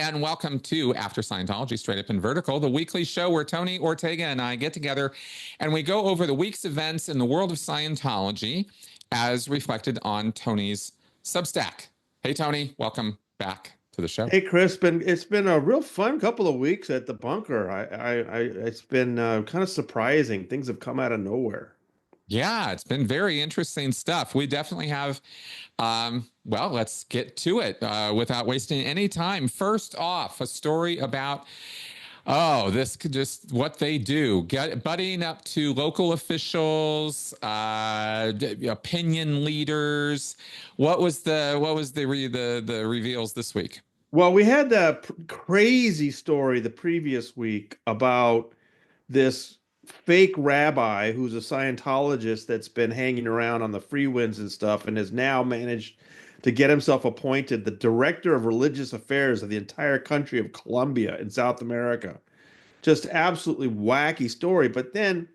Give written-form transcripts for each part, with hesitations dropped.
and welcome to After Scientology, Straight Up and Vertical, the weekly show where Tony Ortega and I get together and we go over the week's events in the world of Scientology as reflected on Tony's Substack. Hey, Tony, welcome back to the show. Hey, Chris, it's been a real fun couple of weeks at the bunker. It's been kind of surprising. Things have come out of nowhere. Yeah, it's been very interesting stuff. We definitely have. Well, let's get to it without wasting any time. First off, a story about, this could just what they do, buddying up to local officials, opinion leaders. What was the reveals this week? Well, we had that crazy story the previous week about this fake rabbi who's a Scientologist that's been hanging around on the free winds and stuff and has now managed to get himself appointed the director of religious affairs of the entire country of Colombia in South America. Just absolutely wacky story. But then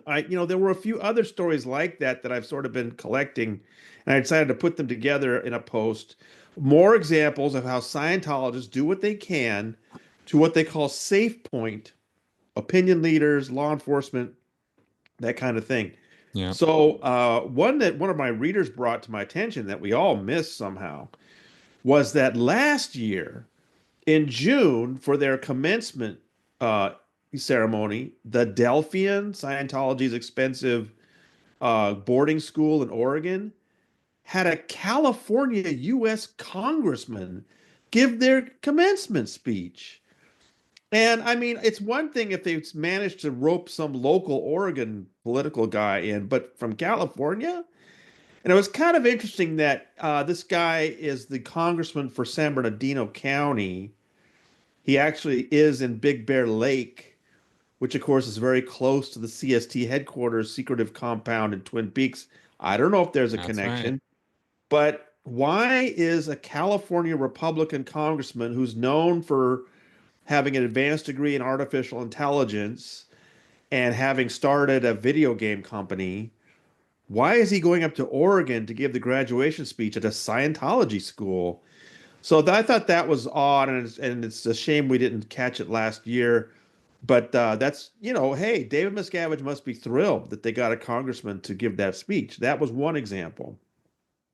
there were a few other stories like that I've sort of been collecting, and I decided to put them together in a post. More examples of how Scientologists do what they can to what they call safe point opinion leaders, law enforcement, that kind of thing. Yeah. So one of my readers brought to my attention that we all missed somehow was that last year in June for their commencement ceremony, the Delphian, Scientology's expensive boarding school in Oregon, had a California U.S. congressman give their commencement speech. And I mean, it's one thing if they've managed to rope some local Oregon political guy in, but from California? And it was kind of interesting that this guy is the congressman for San Bernardino County. He actually is in Big Bear Lake, which of course is very close to the CST headquarters, secretive compound in Twin Peaks. I don't know if there's a connection, right. But why is a California Republican congressman who's known for having an advanced degree in artificial intelligence and having started a video game company, why is he going up to Oregon to give the graduation speech at a Scientology school? So I thought that was odd, and it's a shame we didn't catch it last year. But that's, hey, David Miscavige must be thrilled that they got a congressman to give that speech. That was one example.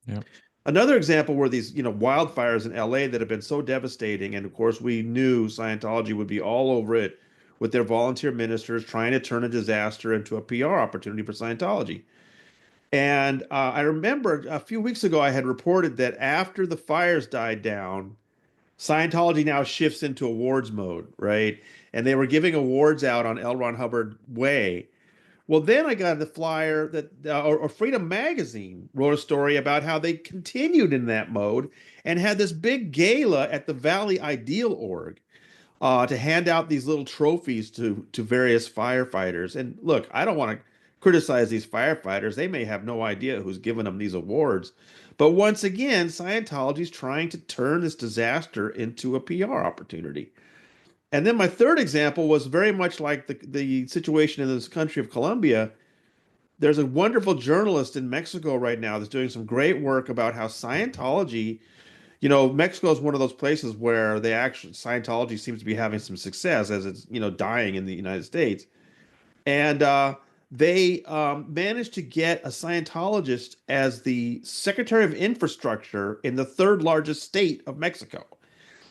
Yeah. Another example were these, wildfires in LA that have been so devastating. And of course, we knew Scientology would be all over it with their volunteer ministers trying to turn a disaster into a PR opportunity for Scientology. And I remember a few weeks ago, I had reported that after the fires died down, Scientology now shifts into awards mode, right? And they were giving awards out on L. Ron Hubbard Way. Well, then I got the flyer that or Freedom Magazine wrote a story about how they continued in that mode and had this big gala at the Valley Ideal Org to hand out these little trophies to various firefighters. And look, I don't want to criticize these firefighters. They may have no idea who's giving them these awards. But once again, Scientology is trying to turn this disaster into a PR opportunity. And then my third example was very much like the situation in this country of Colombia. There's a wonderful journalist in Mexico right now that's doing some great work about how Scientology, Mexico is one of those places where Scientology seems to be having some success as it's, dying in the United States. And they managed to get a Scientologist as the Secretary of Infrastructure in the third largest state of Mexico.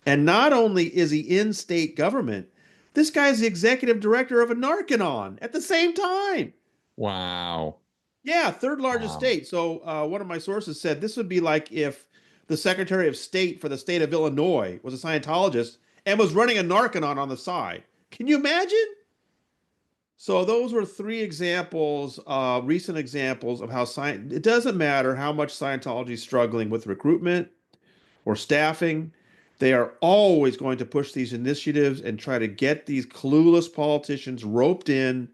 And not only is he in state government, this guy's the executive director of a Narcanon at the same time. Wow. Yeah, third largest state. So one of my sources said this would be like if the Secretary of State for the state of Illinois was a Scientologist and was running a Narcanon on the side. Can you imagine? So those were three examples, recent examples of how it doesn't matter how much Scientology is struggling with recruitment or staffing. They are always going to push these initiatives and try to get these clueless politicians roped in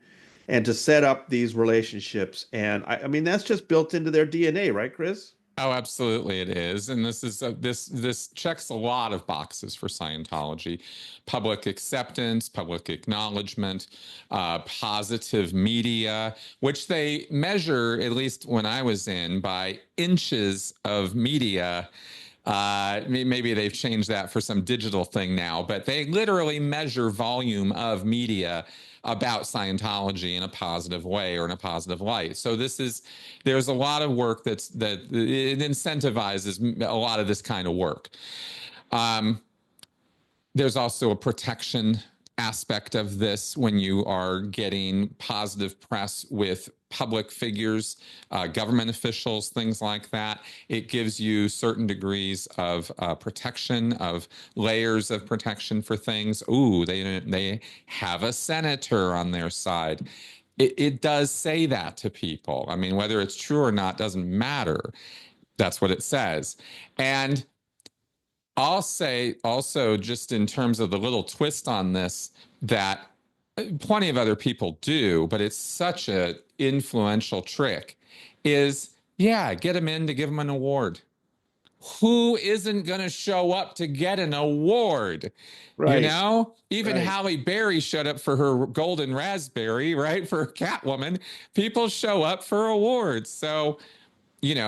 and to set up these relationships. And I mean, that's just built into their DNA, right, Chris? Oh, absolutely it is. And this is this checks a lot of boxes for Scientology. Public acceptance, public acknowledgement, positive media, which they measure, at least when I was in, by inches of media Maybe they've changed that for some digital thing now, but they literally measure volume of media about Scientology in a positive way or in a positive light. So there's a lot of work that it incentivizes a lot of this kind of work. Um, there's also a protection aspect of this when you are getting positive press with public figures, government officials, things like that. It gives you certain degrees of protection, of layers of protection for things. Ooh, they have a senator on their side. It does say that to people. I mean, whether it's true or not doesn't matter. That's what it says. And I'll say also, just in terms of the little twist on this, that plenty of other people do, but it's such a influential trick, is yeah, get them in to give them an award. Who isn't going to show up to get an award? You Right. know, even Right. Halle Berry showed up for her Golden Raspberry, right? For Catwoman. People show up for awards. So,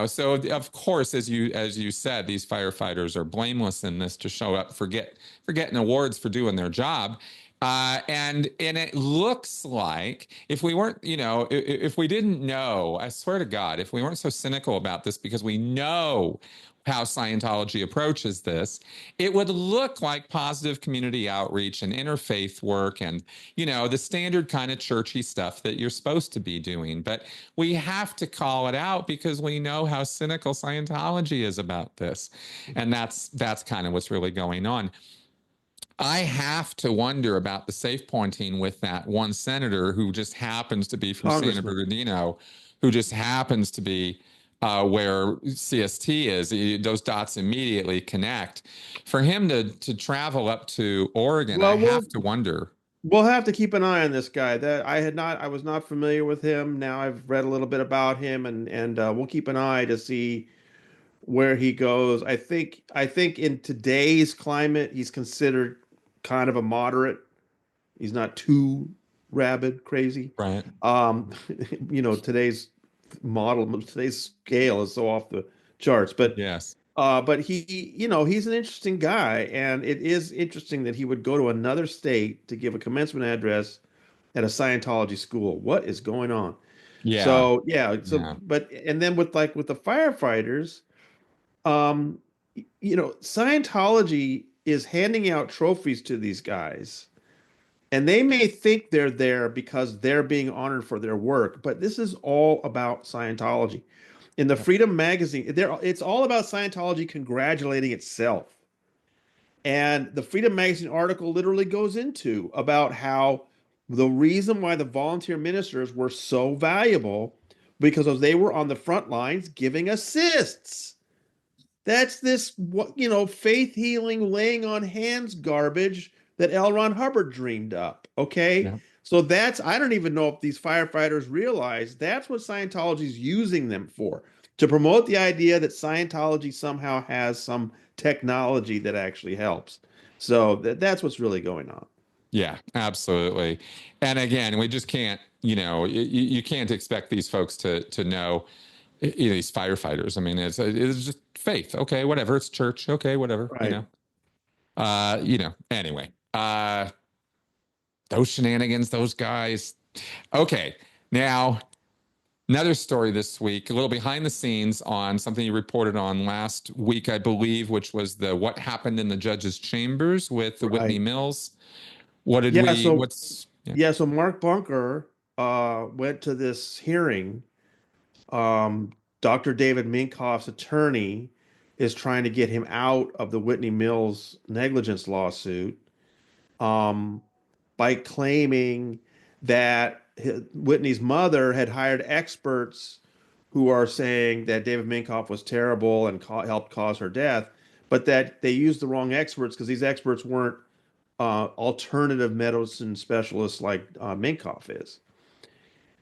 so of course, as you said, these firefighters are blameless in this to show up for getting awards for doing their job. And it looks like if we weren't, if we didn't know, I swear to God, if we weren't so cynical about this because we know how Scientology approaches this, it would look like positive community outreach and interfaith work and, the standard kind of churchy stuff that you're supposed to be doing. But we have to call it out because we know how cynical Scientology is about this. And that's kind of what's really going on. I have to wonder about the safe pointing with that one senator who just happens to be from San Congressman. Bernardino, who just happens to be where CST is. Those dots immediately connect. For him to travel up to Oregon, I Well, have to wonder. we'll have to keep an eye on this guy. That I was not familiar with him. Now I've read a little bit about him, and we'll keep an eye to see where he goes. I think in today's climate, he's considered kind of a moderate. He's not too rabid, crazy. Right. Um, today's today's scale is so off the charts, Yes. but he's an interesting guy, and it is interesting that he would go to another state to give a commencement address at a Scientology school. What is going on? Yeah. So yeah, Yeah. and then with the firefighters, um, Scientology is handing out trophies to these guys, and they may think they're there because they're being honored for their work, but this is all about Scientology. In the Freedom magazine, it's all about Scientology congratulating itself. And the Freedom magazine article literally goes into about how the reason why the volunteer ministers were so valuable because they were on the front lines giving assists. That's this faith healing, laying on hands garbage that L. Ron Hubbard dreamed up. Okay. Yeah. So I don't even know if these firefighters realize that's what Scientology's using them for, to promote the idea that Scientology somehow has some technology that actually helps. So that's what's really going on. Yeah, absolutely. And again, we just can't, you can't expect these folks to know, these firefighters. I mean, it's just faith. Okay, whatever. It's church. Okay, whatever. Right. Anyway, those shenanigans, those guys. Okay, now another story this week, a little behind the scenes on something you reported on last week, I believe, which was the what happened in the judge's chambers with the Whitney Right. Mills. What did Yeah. we, So what's, yeah, yeah. So Mark Bunker went to this hearing. Dr. David Minkoff's attorney is trying to get him out of the Whitney Mills negligence lawsuit, um, by claiming that Whitney's mother had hired experts who are saying that David Minkoff was terrible and helped cause her death, but that they used the wrong experts because these experts weren't alternative medicine specialists like Minkoff is.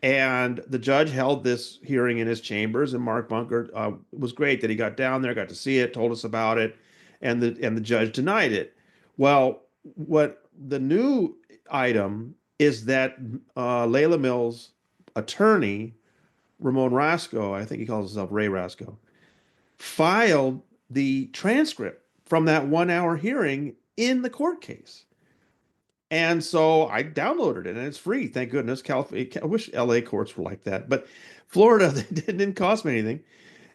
And the judge held this hearing in his chambers, and Mark Bunker was great that he got down there, got to see it, told us about it, and the judge denied it. Well, what the new item is that Layla Mills' attorney, Ramon Rasco, I think he calls himself Ray Rasco, filed the transcript from that 1 hour hearing in the court case. And so I downloaded it and it's free. Thank goodness. California, I wish LA courts were like that, but Florida, it didn't cost me anything.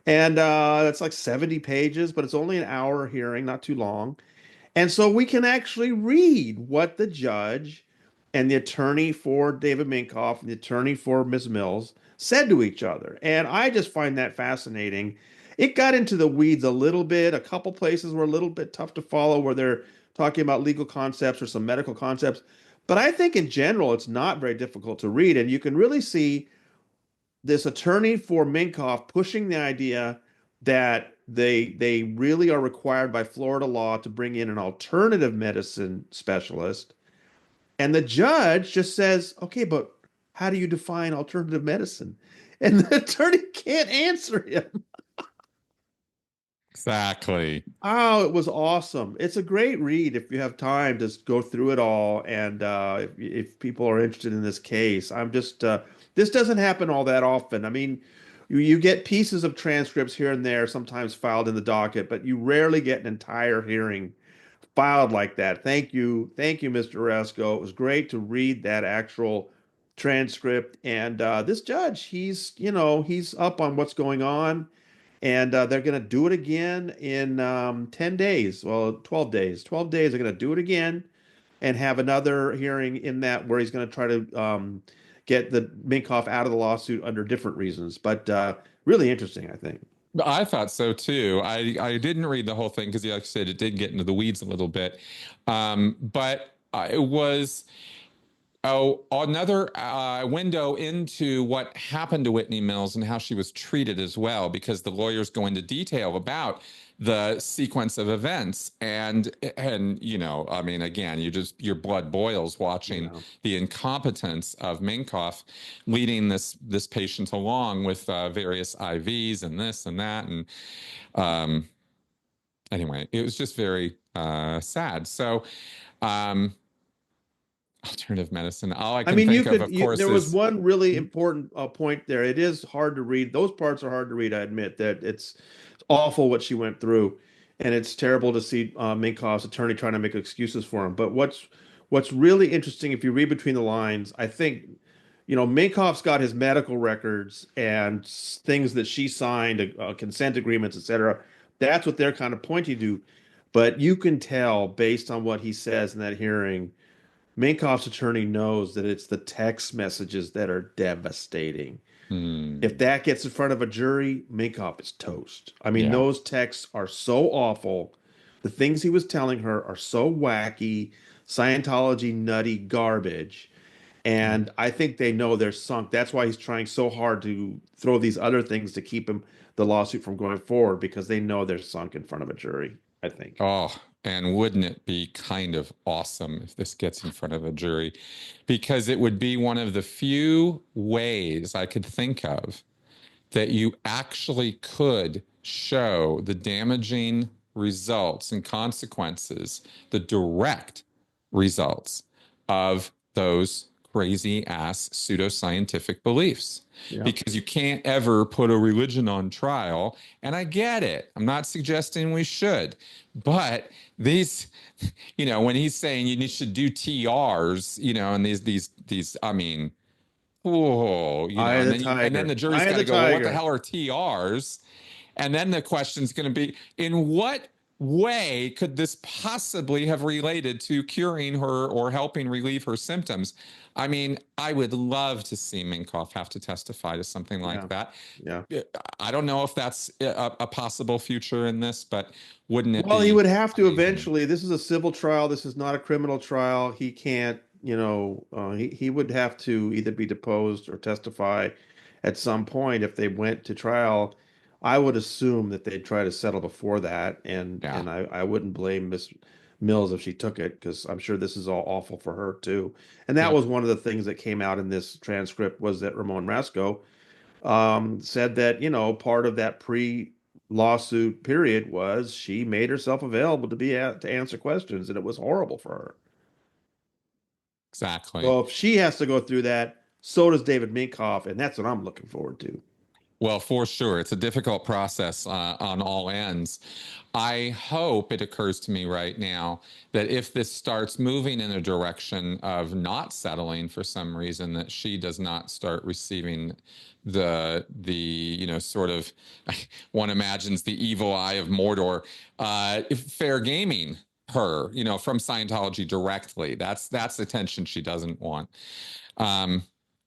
And it's like 70 pages, but it's only an hour hearing, not too long. And so we can actually read what the judge and the attorney for David Minkoff and the attorney for Ms. Mills said to each other. And I just find that fascinating. It got into the weeds a little bit. A couple places were a little bit tough to follow where they're talking about legal concepts or some medical concepts. But I think in general, it's not very difficult to read. And you can really see this attorney for Minkoff pushing the idea that they really are required by Florida law to bring in an alternative medicine specialist. And the judge just says, okay, but how do you define alternative medicine? And the attorney can't answer him. Exactly. Oh, it was awesome. It's a great read if you have time to go through it all. And if people are interested in this case, this doesn't happen all that often. I mean, you get pieces of transcripts here and there, sometimes filed in the docket, but you rarely get an entire hearing filed like that. Thank you. Thank you, Mr. Resco. It was great to read that actual transcript. And this judge, he's up on what's going on. And they're going to do it again in 10 days. Well, 12 days. 12 days, they're going to do it again and have another hearing in that where he's going to try to get the Minkoff out of the lawsuit under different reasons. But really interesting, I think. I thought so too. I didn't read the whole thing because, like I said, it did get into the weeds a little bit. But it was another window into what happened to Whitney Mills and how she was treated as well, because the lawyers go into detail about the sequence of events. And I mean, again, your blood boils watching the incompetence of Minkoff leading this patient along with various IVs and this and that. And anyway, it was just very sad. So alternative medicine. All I can think of course, there was one really important point there. It is hard to read. Those parts are hard to read. I admit that it's awful what she went through, and it's terrible to see Minkoff's attorney trying to make excuses for him. But what's really interesting, if you read between the lines, I think, Minkoff's got his medical records and things that she signed, consent agreements, etc. That's what they're kind of pointing to. But you can tell based on what he says in that hearing, Minkoff's attorney knows that it's the text messages that are devastating. If that gets in front of a jury, Minkoff is toast. I mean, those texts are so awful. The things he was telling her are so wacky, Scientology nutty garbage. And I think they know they're sunk. That's why he's trying so hard to throw these other things to keep the lawsuit from going forward, because they know they're sunk in front of a jury, I think. Oh, and wouldn't it be kind of awesome if this gets in front of a jury? Because it would be one of the few ways I could think of that you actually could show the damaging results and consequences, the direct results of those crazy ass pseudoscientific beliefs. Yeah. Because you can't ever put a religion on trial. And I get it. I'm not suggesting we should. But these, when he's saying you should do TRs, and these, I mean, and then the jury's got to go, well, what the hell are TRs? And then the question's going to be, in what way could this possibly have related to curing her or helping relieve her symptoms? I mean, I would love to see Minkoff have to testify to something like that. Yeah. I don't know if that's a possible future in this, but wouldn't it be? Well, he would have to eventually. This is a civil trial. This is not a criminal trial. He can't, he would have to either be deposed or testify at some point if they went to trial. I would assume that they'd try to settle before that, and I wouldn't blame Miss Mills if she took it, because I'm sure this is all awful for her too. And that was one of the things that came out in this transcript, was that Ramon Rasco said that, part of that pre-lawsuit period was she made herself available to answer questions, and it was horrible for her. Exactly. Well, if she has to go through that, so does David Minkoff, and that's what I'm looking forward to. Well, for sure. It's a difficult process on all ends. I hope it occurs to me right now that if this starts moving in a direction of not settling for some reason, that she does not start receiving sort of one imagines the evil eye of Mordor, fair gaming her, from Scientology directly. That's the tension she doesn't want. Um,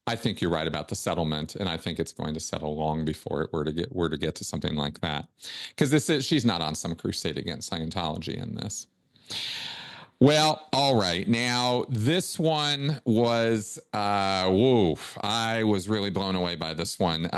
I think you're right about the settlement, and I think it's going to settle long before it were to get to something like that, because she's not on some crusade against Scientology in this. Well, all right. Now, this one was, whoa, I was really blown away by this one.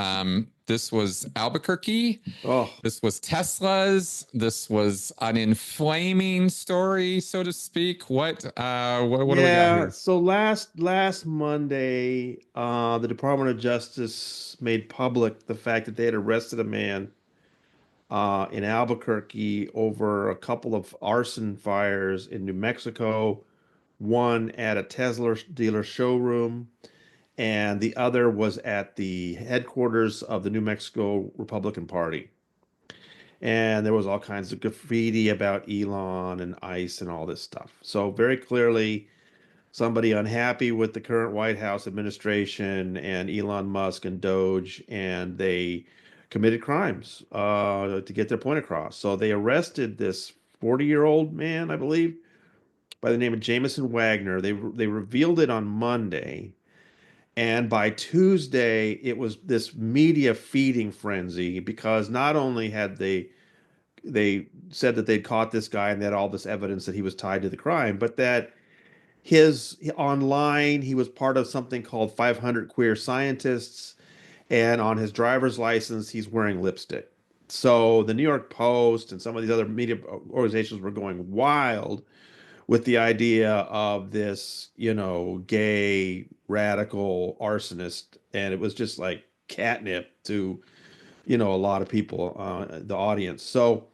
This was Albuquerque. Oh, This was Tesla's. This was an inflaming story, so to speak. What do we got yeah. here? So last Monday, the Department of Justice made public the fact that they had arrested a man in Albuquerque over a couple of arson fires in New Mexico, one at a Tesla dealer showroom, and the other was at the headquarters of the New Mexico Republican Party. And there was all kinds of graffiti about Elon and ICE and all this stuff. So very clearly, somebody unhappy with the current White House administration and Elon Musk and Doge, and they committed crimes to get their point across. So they arrested this 40-year-old man, I believe, by the name of Jameson Wagner. They revealed it on Monday, and by Tuesday, it was this media feeding frenzy because not only had they said that they'd caught this guy and they had all this evidence that he was tied to the crime, but that his online he was part of something called 500 Queer Scientists, and on his driver's license he's wearing lipstick. So the New York Post and some of these other media organizations were going wild with the idea of this, gay radical arsonist, and it was just like catnip to, a lot of people, the audience. So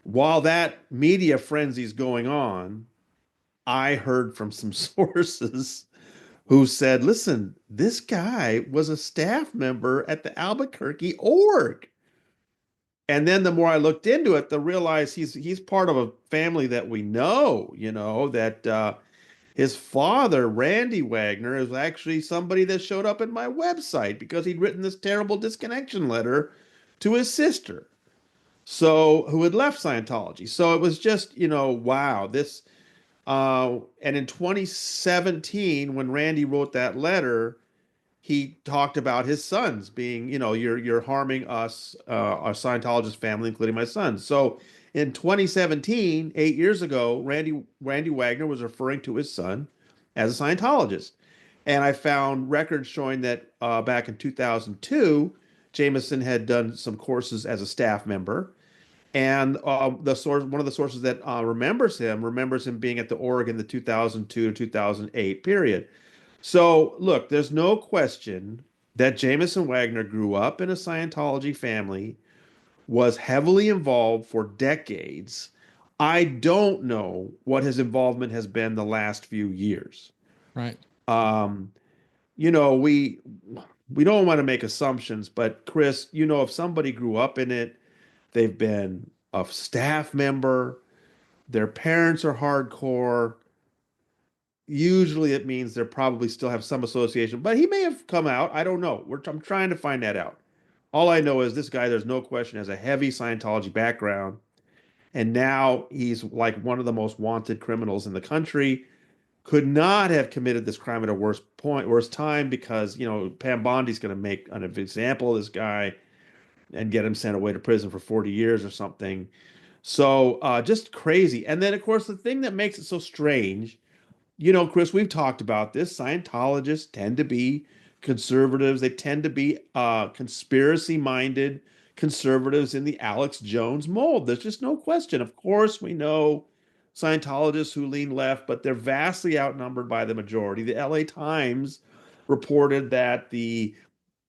while that media frenzy is going on, I heard from some sources who said, listen, this guy was a staff member at the Albuquerque org. And then the more I looked into it, the realize he's part of a family that we know, that his father, Randy Wagner, is actually somebody that showed up in my website because he'd written this terrible disconnection letter to his sister. So who had left Scientology. So it was just, wow, this and in 2017, when Randy wrote that letter, he talked about his sons being, you're harming us, our Scientologist family, including my sons. So in 2017, 8 years ago, Randy Wagner was referring to his son as a Scientologist. And I found records showing that back in 2002, Jameson had done some courses as a staff member. And one of the sources that remembers him being at the org in the 2002 to 2008 period. So look, there's no question that Jameson Wagner grew up in a Scientology family, was heavily involved for decades. I don't know what his involvement has been the last few years. Right. Um, we don't want to make assumptions, but Chris, if somebody grew up in it, they've been a staff member, their parents are hardcore. Usually it means they probably still have some association, but he may have come out. I don't know. I'm trying to find that out. All I know is this guy, there's no question, has a heavy Scientology background. And now he's like one of the most wanted criminals in the country. Could not have committed this crime at a worse time because, Pam Bondi's going to make an example of this guy and get him sent away to prison for 40 years or something. So just crazy. And then, of course, the thing that makes it so strange, Chris, we've talked about this. Scientologists tend to be conservatives. They tend to be conspiracy-minded conservatives in the Alex Jones mold. There's just no question. Of course, we know Scientologists who lean left, but they're vastly outnumbered by the majority. The LA Times reported that the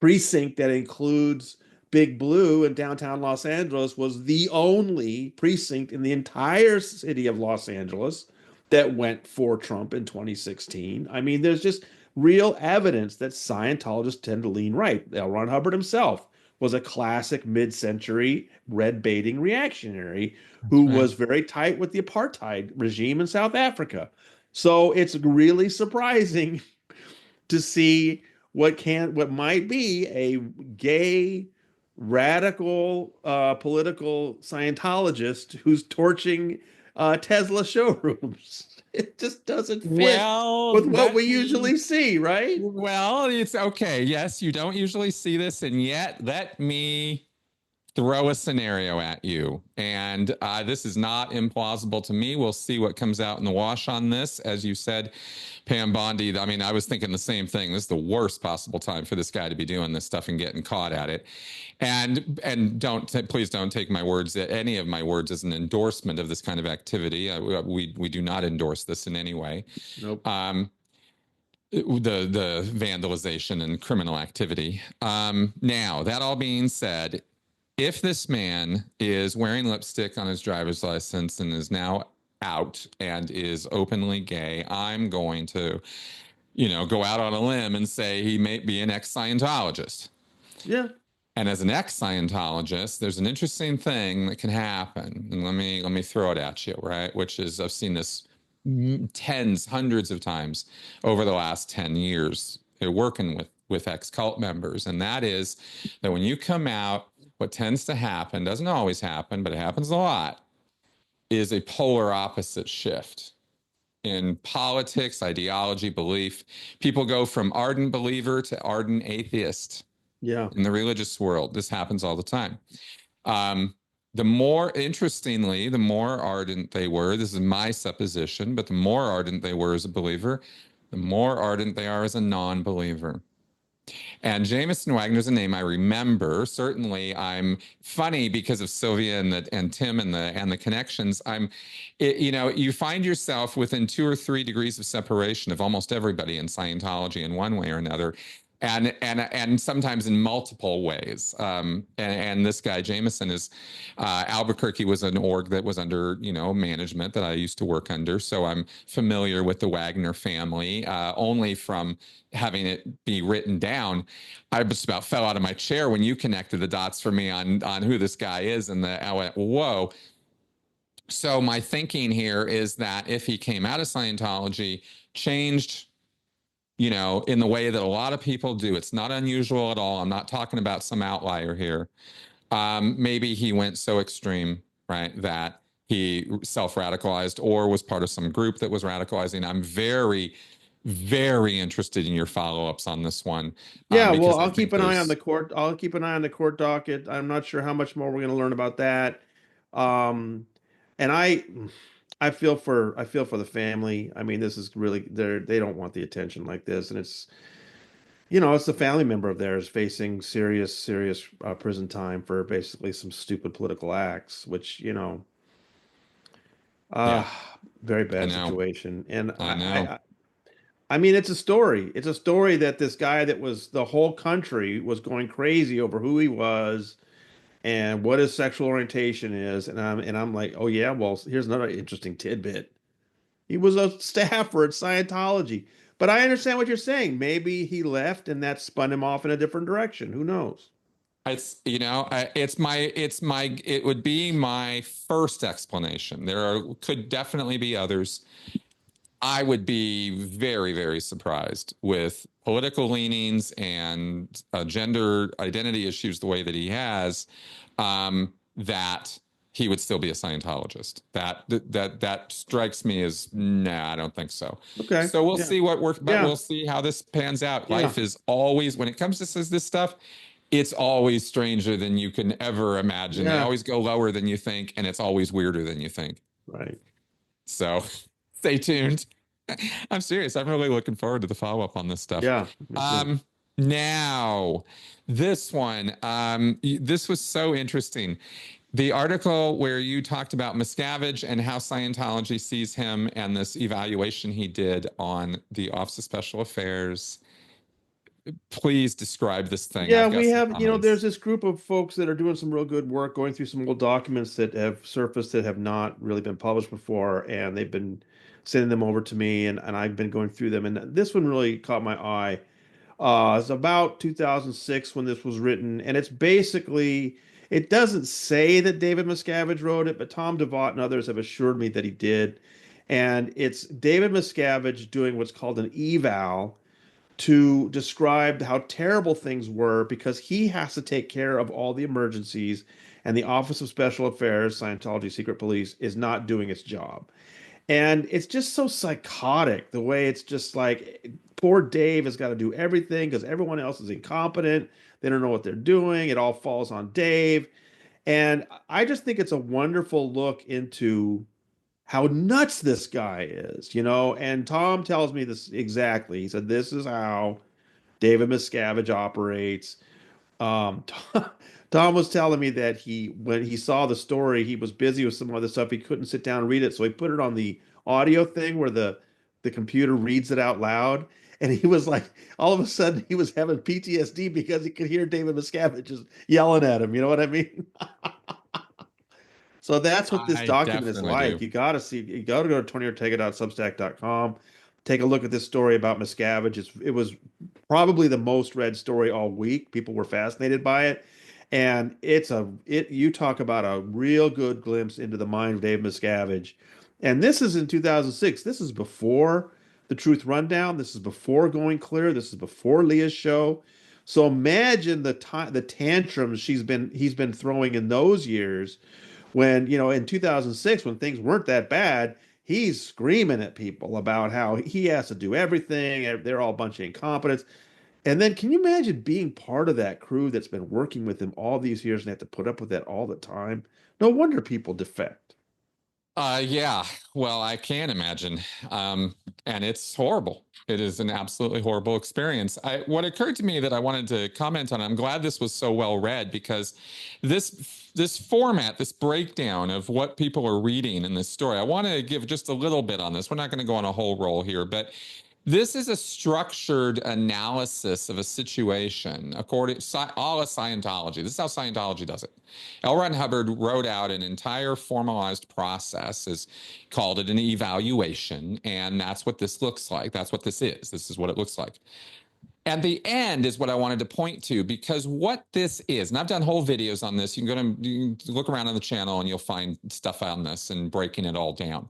precinct that includes Big Blue in downtown Los Angeles was the only precinct in the entire city of Los Angeles that went for Trump in 2016. I mean, there's just real evidence that Scientologists tend to lean right. L. Ron Hubbard himself was a classic mid-century red baiting reactionary who That's right. was very tight with the apartheid regime in South Africa. So it's really surprising to see what might be a gay radical political Scientologist who's torching Tesla showrooms. It just doesn't fit Well, with what we let me usually see, right? well, it's okay. Yes, you don't usually see this, and yet let me throw a scenario at you. And this is not implausible to me. We'll see what comes out in the wash on this. As you said, Pam Bondi, I mean, I was thinking the same thing. This is the worst possible time for this guy to be doing this stuff and getting caught at it. And please don't take my words, any of my words, as an endorsement of this kind of activity. We do not endorse this in any way. Nope. The vandalization and criminal activity. Now, that all being said, if this man is wearing lipstick on his driver's license and is now out and is openly gay, I'm going to, go out on a limb and say he may be an ex-Scientologist. Yeah. And as an ex-Scientologist, there's an interesting thing that can happen. And let me throw it at you, right? Which is, I've seen this tens, hundreds of times over the last 10 years working with ex-cult members. And that is that when you come out, what tends to happen, doesn't always happen, but it happens a lot, is a polar opposite shift in politics, ideology, belief. People go from ardent believer to ardent atheist. Yeah. In the religious world, this happens all the time. Interestingly, the more ardent they were, this is my supposition, but the more ardent they were as a believer, the more ardent they are as a non-believer. And Jameson Wagner is a name I remember. Certainly, I'm funny because of Sylvia and Tim and the connections. You find yourself within 2 or 3 degrees of separation of almost everybody in Scientology in one way or another. And sometimes in multiple ways. And this guy Jameson is Albuquerque was an org that was under management that I used to work under, so I'm familiar with the Wagner family only from having it be written down. I just about fell out of my chair when you connected the dots for me on who this guy is, and I went, whoa. So my thinking here is that if he came out of Scientology, changed in the way that a lot of people do. It's not unusual at all. I'm not talking about some outlier here. Maybe he went so extreme, right, that he self-radicalized or was part of some group that was radicalizing. I'm very, very interested in your follow-ups on this one. Yeah, well, Because I think there's, I'll keep an eye on the court docket. I'm not sure how much more we're going to learn about that. Um, and I feel for the family. I mean, this is really they don't want the attention like this, and it's a family member of theirs facing serious prison time for basically some stupid political acts, which uh, yeah, very I bad know, situation. And I know. I mean, it's a story. It's a story that this guy that was the whole country was going crazy over who he was and what his sexual orientation is, and I'm like, oh yeah, well, here's another interesting tidbit. He was a staffer at Scientology. But I understand what you're saying. Maybe he left and that spun him off in a different direction. Who knows? It would be my first explanation. Could definitely be others. I would be very, very surprised with political leanings and gender identity issues the way that he has, that he would still be a Scientologist. That strikes me as, nah, I don't think so. Okay. So we'll Yeah. see what works, but Yeah. we'll see how this pans out. Yeah. Life is always, when it comes to this stuff, it's always stranger than you can ever imagine. They Yeah. always go lower than you think, and it's always weirder than you think. Right. So stay tuned. I'm serious. I'm really looking forward to the follow up on this stuff. Yeah. Me too. Now, this one, this was so interesting. The article where you talked about Miscavige and how Scientology sees him and this evaluation he did on the Office of Special Affairs. Please describe this thing. Yeah, I've got we some have, there's comments. this group of folks that are doing some real good work, going through some old documents that have surfaced that have not really been published before, and they've been sending them over to me, and I've been going through them. And this one really caught my eye. It's about 2006 when this was written, and it's basically, it doesn't say that David Miscavige wrote it, but Tom DeVaught and others have assured me that he did. And it's David Miscavige doing what's called an eval to describe how terrible things were because he has to take care of all the emergencies, and the Office of Special Affairs, Scientology Secret Police, is not doing its job. And it's just so psychotic the way it's just like poor Dave has got to do everything because everyone else is incompetent. They don't know what they're doing. It all falls on Dave. And I just think it's a wonderful look into how nuts this guy is, you know. And Tom tells me this exactly. He said, "This is how David Miscavige operates." Um, Tom was telling me that when he saw the story, he was busy with some other stuff. He couldn't sit down and read it, so he put it on the audio thing where the computer reads it out loud. And he was like, all of a sudden, he was having PTSD because he could hear David Miscavige just yelling at him. You know what I mean? So that's what this I document is definitely like. do. You got to go to tonyortega.substack.com, take a look at this story about Miscavige. It was probably the most read story all week. People were fascinated by it. And you talk about a real good glimpse into the mind of Dave Miscavige. And this is in 2006. This is before the Truth Rundown. This is before Going Clear. This is before Leah's show. So imagine the tantrums he's been throwing in those years when, you know, in 2006, when things weren't that bad, he's screaming at people about how he has to do everything. They're all a bunch of incompetents. And then can you imagine being part of that crew that's been working with him all these years and have to put up with that all the time? No wonder people defect. Yeah, well, I can imagine. And it's horrible. It is an absolutely horrible experience. What occurred to me that I wanted to comment on, I'm glad this was so well read because this format, this breakdown of what people are reading in this story, I want to give just a little bit on this. We're not going to go on a whole roll here, but this is a structured analysis of a situation according to all of Scientology. This is how Scientology does it. L. Ron Hubbard wrote out an entire formalized process, is called it an evaluation, and that's what this looks like. That's what this is. This is what it looks like. And the end is what I wanted to point to because what this is, and I've done whole videos on this. You can look around on the channel and you'll find stuff on this and breaking it all down.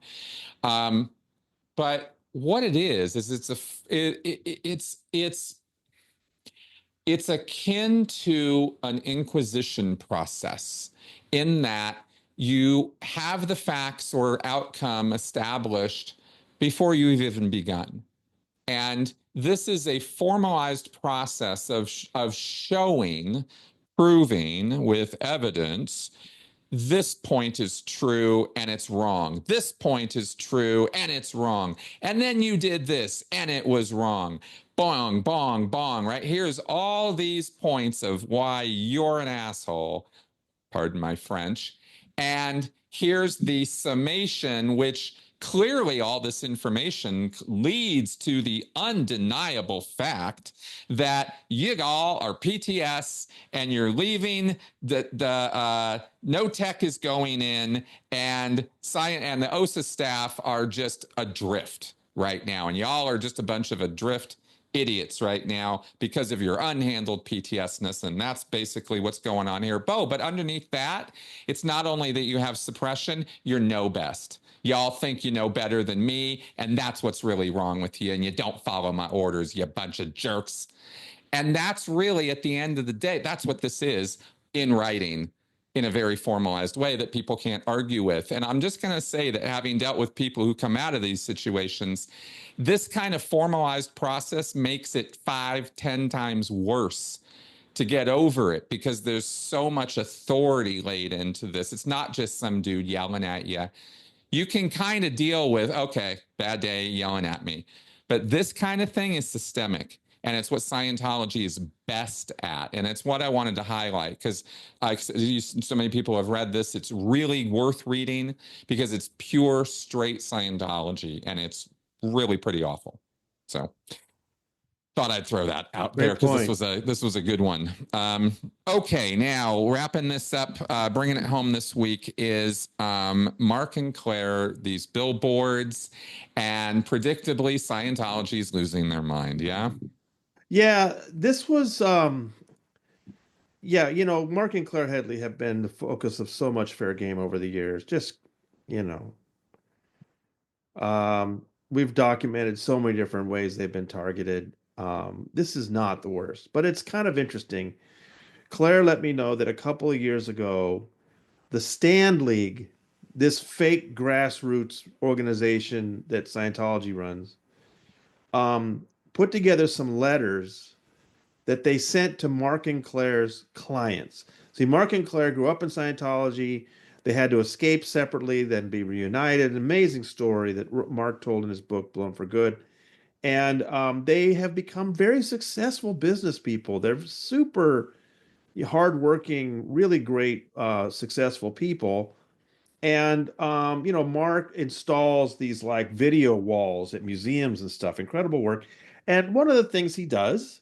But what it is it's akin to an inquisition process in that you have the facts or outcome established before you've even begun. And this is a formalized process of showing, proving with evidence this point is true and it's wrong. This point is true and it's wrong. And then you did this and it was wrong. Bong, bong, bong, right? Here's all these points of why you're an asshole. Pardon my French. And here's the summation, which clearly all this information leads to the undeniable fact that you all are PTS and you're leaving. The no tech is going in, and the OSA staff are just adrift right now, and y'all are just a bunch of adrift idiots right now because of your unhandled PTSness. And that's basically what's going on here. But underneath that, it's not only that you have suppression, you're no best. Y'all think you know better than me, and that's what's really wrong with you. And you don't follow my orders, you bunch of jerks. And that's really, at the end of the day, that's what this is in writing in a very formalized way that people can't argue with. And I'm just going to say that having dealt with people who come out of these situations, this kind of formalized process makes it 5, 10 times worse to get over it because there's so much authority laid into this. It's not just some dude yelling at you. You can kind of deal with, okay, bad day yelling at me. But this kind of thing is systemic. And it's what Scientology is best at. And it's what I wanted to highlight because so many people have read this. It's really worth reading because it's pure, straight Scientology. And it's really pretty awful. So thought I'd throw that out there Great because point. this was a good one. Okay, now wrapping this up, bringing it home this week is Mark and Claire, these billboards, and predictably Scientology is losing their mind. Yeah. Yeah, this was yeah, Mark and Claire Headley have been the focus of so much fair game over the years. Just, you know, we've documented so many different ways they've been targeted. This is not the worst, but it's kind of interesting. Claire let me know that a couple of years ago, the Stand League, this fake grassroots organization that Scientology runs, um, put together some letters that they sent to Mark and Claire's clients. See, Mark and Claire grew up in Scientology. They had to escape separately, then be reunited. An amazing story that Mark told in his book, Blown for Good. And they have become very successful business people. They're super hardworking, really great, successful people. And Mark installs these like video walls at museums and stuff. Incredible work. And one of the things he does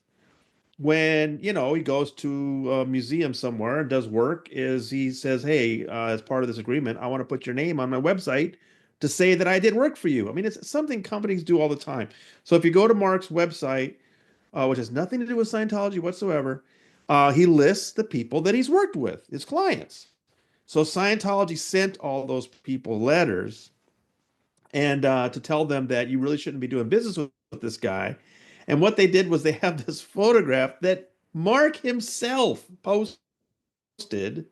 when he goes to a museum somewhere and does work is he says, hey, as part of this agreement, I want to put your name on my website to say that I did work for you. I mean, it's something companies do all the time. So if you go to Mark's website, which has nothing to do with Scientology whatsoever, he lists the people that he's worked with, his clients. So Scientology sent all those people letters and to tell them that you really shouldn't be doing business with this guy. And what they did was they have this photograph that Mark himself posted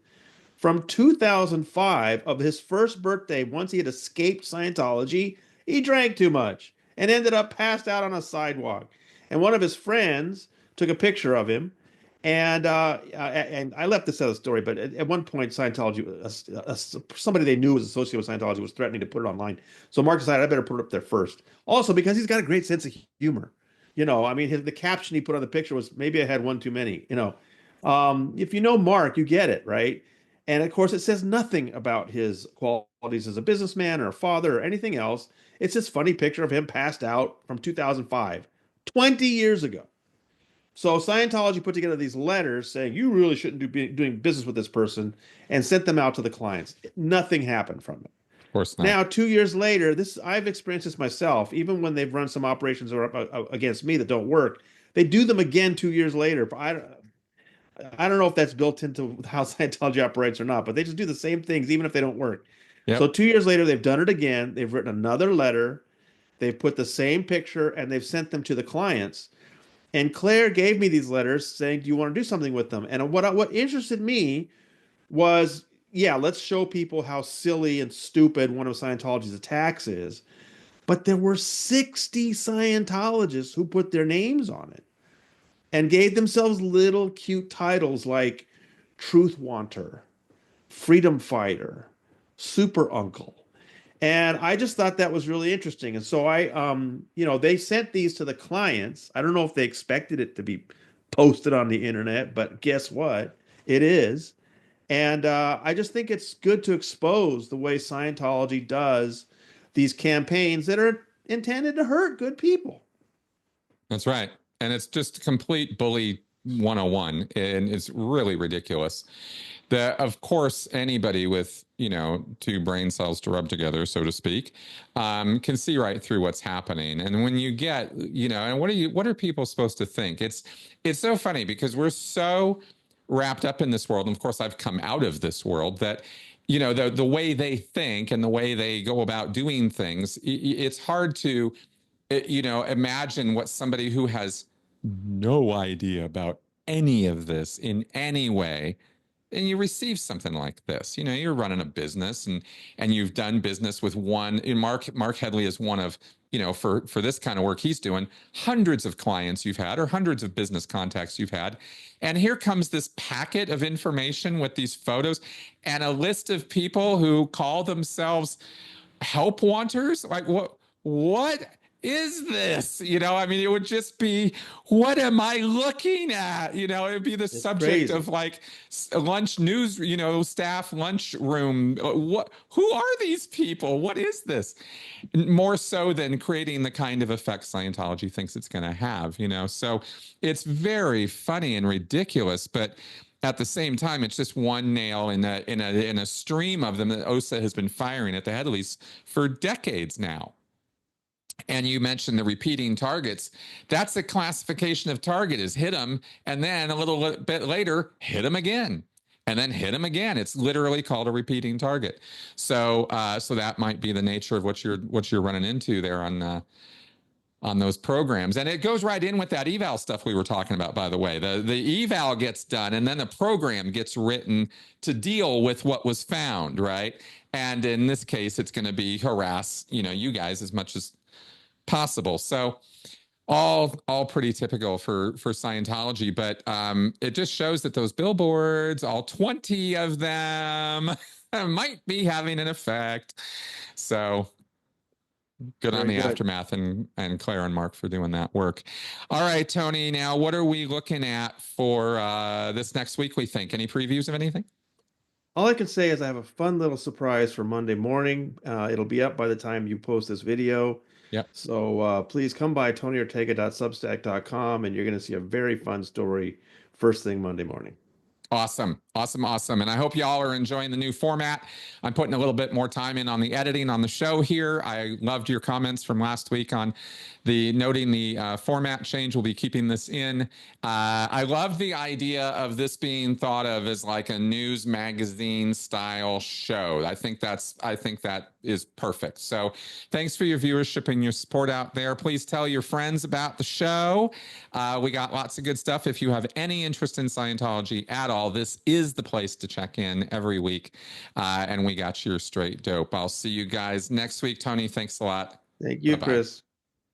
from 2005 of his first birthday. Once he had escaped Scientology, he drank too much and ended up passed out on a sidewalk. And one of his friends took a picture of him. And I left this out of the story, but at one point, Scientology, somebody they knew was associated with Scientology, was threatening to put it online. So Mark decided I better put it up there first. Also, because he's got a great sense of humor. I mean, the caption he put on the picture was maybe I had one too many. If you know Mark, you get it, right? And of course, it says nothing about his qualities as a businessman or a father or anything else. It's this funny picture of him passed out from 2005, 20 years ago. So Scientology put together these letters saying you really shouldn't be doing business with this person and sent them out to the clients. Nothing happened from it. Of course not. Now, 2 years later, I've experienced this myself. Even when they've run some operations against me that don't work, they do them again 2 years later. I don't know if that's built into how Scientology operates or not, but they just do the same things even if they don't work. So Yep. 2 years later, they've done it again. They've written another letter. They've put the same picture and they've sent them to the clients. And Claire gave me these letters saying, "Do you want to do something with them?" And what interested me was, yeah, let's show people how silly and stupid one of Scientology's attacks is. But there were 60 Scientologists who put their names on it and gave themselves little cute titles like Truth Wanter, Freedom Fighter, Super Uncle. And I just thought that was really interesting. And so they sent these to the clients. I don't know if they expected it to be posted on the internet, but guess what? It is. And I just think it's good to expose the way Scientology does these campaigns that are intended to hurt good people. That's right. And it's just complete bully 101. And it's really ridiculous. Of course, anybody with, two brain cells to rub together, so to speak, can see right through what's happening. And when you get, and what are people supposed to think? It's so funny because we're so wrapped up in this world. And of course, I've come out of this world that, the way they think and the way they go about doing things, it's hard to, imagine what somebody who has no idea about any of this in any way, and you receive something like this. You're running a business and you've done business with one. And Mark Headley is one of, for this kind of work he's doing, hundreds of clients you've had or hundreds of business contacts you've had. And here comes this packet of information with these photos and a list of people who call themselves help wanters. Like what is this? I mean, it would just be, what am I looking at? It'd be the It's subject of crazy. like lunch news, staff lunchroom. Who are these people? What is this? More so than creating the kind of effect Scientology thinks it's going to have, So it's very funny and ridiculous, but at the same time, it's just one nail in a stream of them that OSA has been firing at the Headleys for decades now. And you mentioned the repeating targets. That's a classification of target, is hit them, and then a little bit later, hit them again, and then hit them again. It's literally called a repeating target. So so that might be the nature of what you're running into there on those programs. And it goes right in with that eval stuff we were talking about, by the way. The eval gets done, and then the program gets written to deal with what was found, right? And in this case, it's going to be harass, you guys as much as possible. So all pretty typical for Scientology, but it just shows that those billboards, all 20 of them, might be having an effect. So good on the aftermath, and Claire and Mark for doing that work. All right, Tony, now what are we looking at for this next week, we think? Any previews of anything? All I can say is I have a fun little surprise for Monday morning. It'll be up by the time you post this video. Yep. So please come by tonyortega.substack.com, and you're going to see a very fun story first thing Monday morning. Awesome. And I hope y'all are enjoying the new format. I'm putting a little bit more time in on the editing on the show here. I loved your comments from last week on noting the format change. We'll be keeping this in. I love the idea of this being thought of as like a news magazine style show. I think that is perfect. So thanks for your viewership and your support out there. Please tell your friends about the show. We got lots of good stuff. If you have any interest in Scientology at all, this is the place to check in every week. And we got your straight dope. I'll see you guys next week. Tony, thanks a lot. Thank you, Bye-bye. Chris.